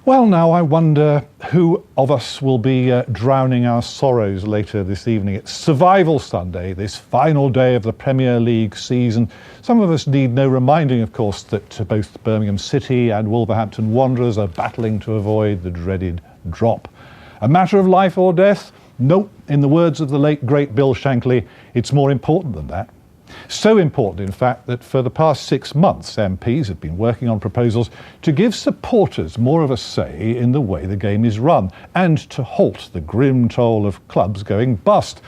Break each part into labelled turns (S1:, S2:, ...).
S1: Well, now I wonder who of us will be drowning our sorrows later this evening. It's Survival Sunday, this final day of the Premier League season. Some of us need no reminding, of course, that both Birmingham City and Wolverhampton Wanderers are battling to avoid the dreaded drop. A matter of life or death? Nope. In the words of the late, great Bill Shankly, it's more important than that. So important, in fact, that for the past 6 months, MPs have been working on proposals to give supporters more of a say in the way the game is run and to halt the grim toll of clubs going bust.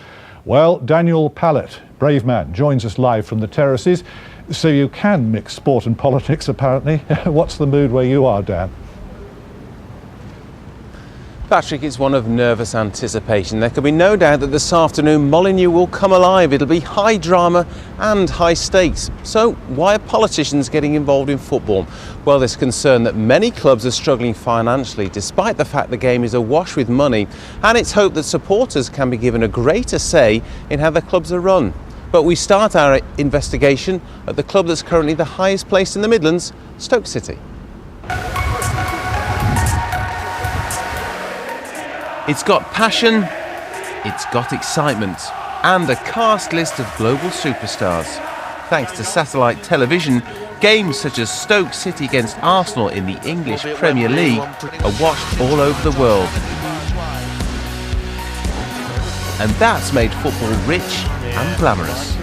S1: Well, Daniel Pallett, brave man, joins us live from the terraces. So you can mix sport and politics, apparently. What's the mood where you are, Dan?
S2: Patrick, it's one of nervous anticipation. There can be no doubt that this afternoon Molineux will come alive. It'll be high drama and high stakes. So why are politicians getting involved in football? Well, there's concern that many clubs are struggling financially despite the fact the game is awash with money, and it's hoped that supporters can be given a greater say in how their clubs are run. But we start our investigation at the club that's currently the highest placed in the Midlands, Stoke City. It's got passion, it's got excitement, and a cast list of global superstars. Thanks to satellite television, games such as Stoke City against Arsenal in the English Premier League are watched all over the world. And that's made football rich and glamorous.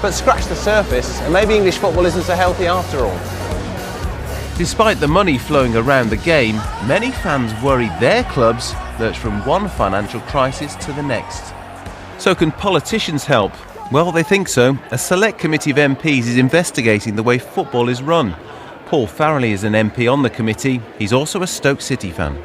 S2: But scratch the surface, and maybe English football isn't so healthy after all. Despite the money flowing around the game, many fans worry their clubs lurch from one financial crisis to the next. So can politicians help? Well, they think so. A select committee of MPs is investigating the way football is run. Paul Farrelly is an MP on the committee. He's also a Stoke City fan.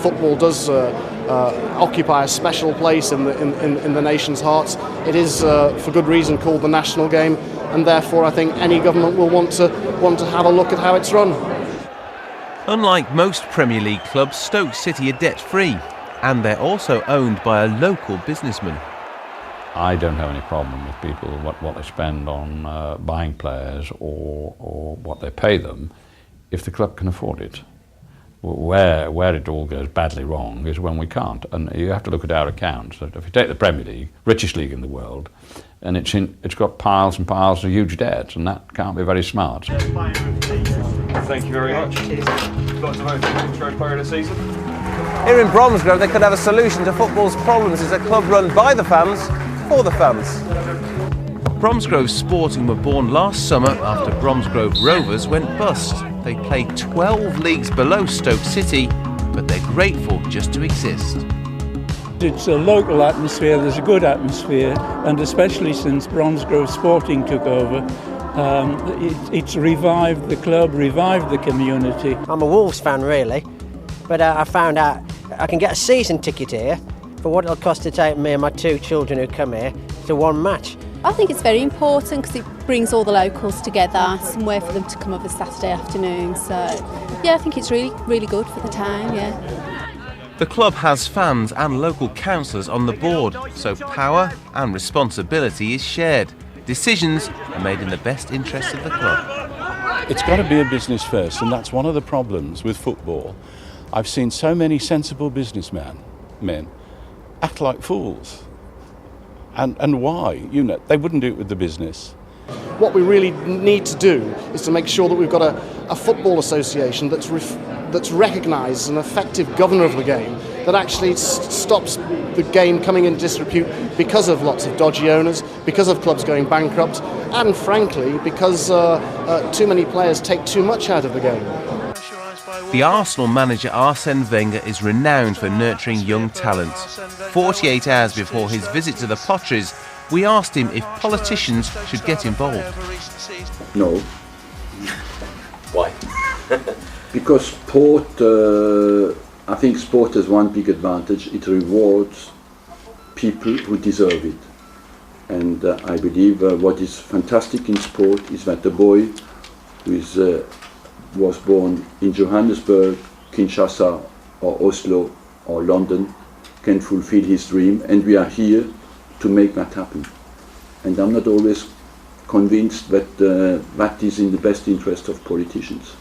S3: Football does occupy a special place in the nation's hearts. It is, for good reason, called the national game, and therefore I think any government will want to have a look at how it's run.
S2: Unlike most Premier League clubs, Stoke City are debt-free, and they're also owned by a local businessman.
S4: I don't have any problem with people what they spend on buying players or what they pay them, if the club can afford it. Where it all goes badly wrong is when we can't, and you have to look at our accounts. If you take the Premier League, richest league in the world, and it's got piles and piles of huge debts, and that can't be very smart.
S5: Thank you very much. Got to vote for Bromsgrove Player of the Season.
S2: Here in Bromsgrove, they could have a solution to football's problems. It's a club run by the fans, for the fans. Bromsgrove Sporting were born last summer after Bromsgrove Rovers went bust. They play 12 leagues below Stoke City, but they're grateful just to exist.
S6: It's a local atmosphere, there's a good atmosphere, and especially since Bromsgrove Sporting took over, it's revived the club, revived the community.
S7: I'm a Wolves fan really, but I found out I can get a season ticket here for what it'll cost to take me and my 2 children who come here to one match.
S8: I think it's very important because it brings all the locals together, somewhere for them to come over Saturday afternoon. So, yeah, I think it's really good for the town, yeah.
S2: The club has fans and local councillors on the board, so power and responsibility is shared. Decisions are made in the best interests of the club.
S9: It's got to be a business first, and that's one of the problems with football. I've seen so many sensible businessmen act like fools. And why? They wouldn't do it with the business.
S3: What we really need to do is to make sure that we've got a football association that's recognised as an effective governor of the game, that actually stops the game coming in disrepute because of lots of dodgy owners, because of clubs going bankrupt, and frankly, because too many players take too much out of the game.
S2: The Arsenal manager Arsene Wenger is renowned for nurturing young talent. 48 hours before his visit to the Potteries, we asked him if politicians should get involved.
S10: No.
S2: Why?
S10: Because sport, I think sport has one big advantage. It rewards people who deserve it. And I believe what is fantastic in sport is that the boy who was born in Johannesburg, Kinshasa or Oslo or London can fulfill his dream, and we are here to make that happen. And I'm not always convinced that that is in the best interest of politicians.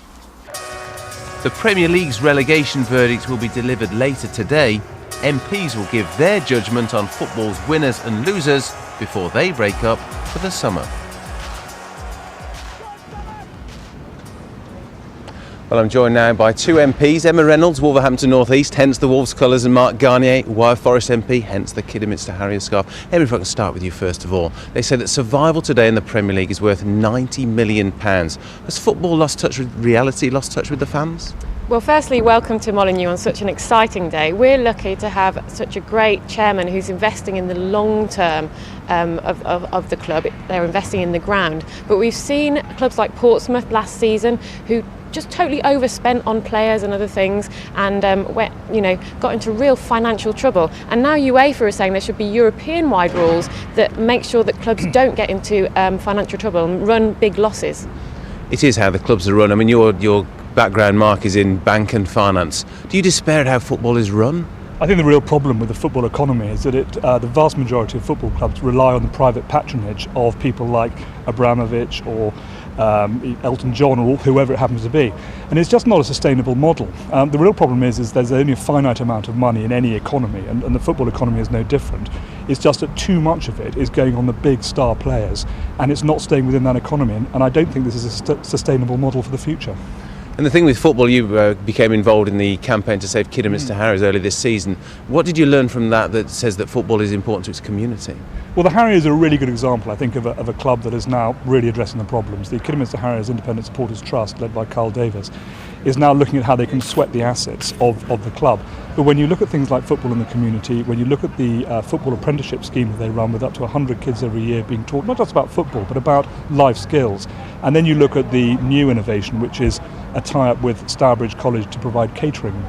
S2: The Premier League's relegation verdict will be delivered later today. MPs will give their judgment on football's winners and losers before they break up for the summer. Well, I'm joined now by two MPs, Emma Reynolds, Wolverhampton North East, hence the Wolves colours, and Mark Garnier, Wyre Forest MP, hence the Kidderminster Harriers scarf. Emma, if I can start with you first of all. They say that survival today in the Premier League is worth £90 million. Has football lost touch with reality, lost touch with the fans?
S11: Well, firstly, welcome to Molineux on such an exciting day. We're lucky to have such a great chairman who's investing in the long term of the club. They're investing in the ground. But we've seen clubs like Portsmouth last season who just totally overspent on players and other things and got into real financial trouble. And now UEFA is saying there should be European-wide rules that make sure that clubs don't get into financial trouble and run big losses. It is how the clubs are run. I mean, your background, Mark, is in bank and finance. Do you despair at how football is run?
S12: I think the real problem with the football economy is that the vast majority of football clubs rely on the private patronage of people like Abramovich or Elton John or whoever it happens to be, and it's just not a sustainable model. The real problem is there's only a finite amount of money in any economy, and the football economy is no different. It's just that too much of it is going on the big star players, and it's not staying within that economy, and I don't think this is a sustainable model for the future.
S2: And the thing with football, you became involved in the campaign to save Kidderminster Harriers early this season. What did you learn from that says that football is important to its community?
S12: Well, the Harriers are a really good example, I think, of a club that is now really addressing the problems. The Kidderminster Harriers Independent Supporters Trust, led by Carl Davis, is now looking at how they can sweat the assets of the club. But when you look at things like football in the community, when you look at the football apprenticeship scheme that they run with up to 100 kids every year being taught not just about football but about life skills, and then you look at the new innovation, which is a tie-up with Stourbridge College to provide catering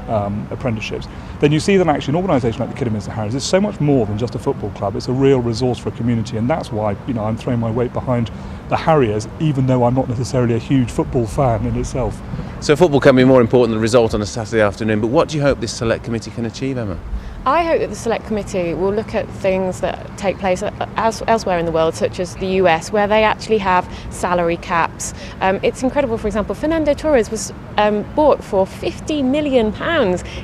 S12: apprenticeships, then you see that actually an organisation like the Kidderminster Harriers is so much more than just a football club. It's a real resource for a community, and that's why I'm throwing my weight behind the Harriers, even though I'm not necessarily a huge football fan in itself.
S2: So football can be more important than the result on a Saturday afternoon, but what do you hope this select committee can achieve, Emma?
S11: I hope that the Select Committee will look at things that take place elsewhere in the world, such as the US, where they actually have salary caps. It's incredible, for example, Fernando Torres was bought for £50 million.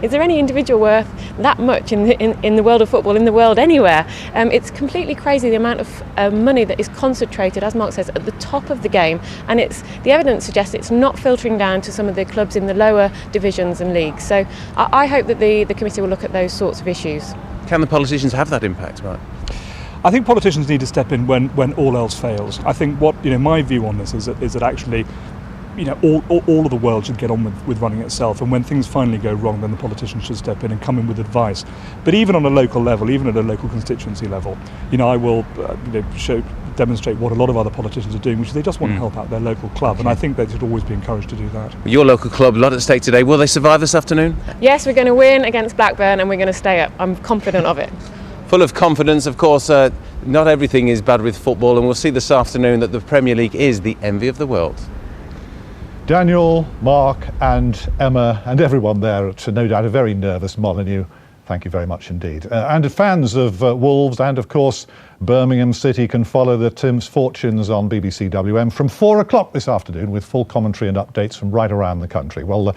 S11: Is there any individual worth that much in the world of football, in the world anywhere? It's completely crazy the amount of money that is concentrated, as Mark says, at the top of the game, and the evidence suggests it's not filtering down to some of the clubs in the lower divisions and leagues. So I hope that the committee will look at those sorts of issues.
S2: Can the politicians have that impact, Mark?
S12: I think politicians need to step in when all else fails. I think my view on this is that actually all of the world should get on with running itself, and when things finally go wrong, then the politicians should step in and come in with advice. But even on a local level, even at a local constituency level, I will demonstrate what a lot of other politicians are doing, which is they just want to help out their local club, and I think they should always be encouraged to do that.
S2: Your local club, a lot at stake today. Will they survive this afternoon?
S11: Yes, we're going to win against Blackburn, and we're going to stay up. I'm confident of it.
S2: Full of confidence, of course. Not everything is bad with football, and we'll see this afternoon that the Premier League is the envy of the world.
S1: Daniel, Mark and Emma and everyone there at no doubt a very nervous Molineux, thank you very much indeed. And fans of Wolves and of course Birmingham City can follow the Tim's fortunes on BBC WM from 4 o'clock this afternoon with full commentary and updates from right around the country. Well,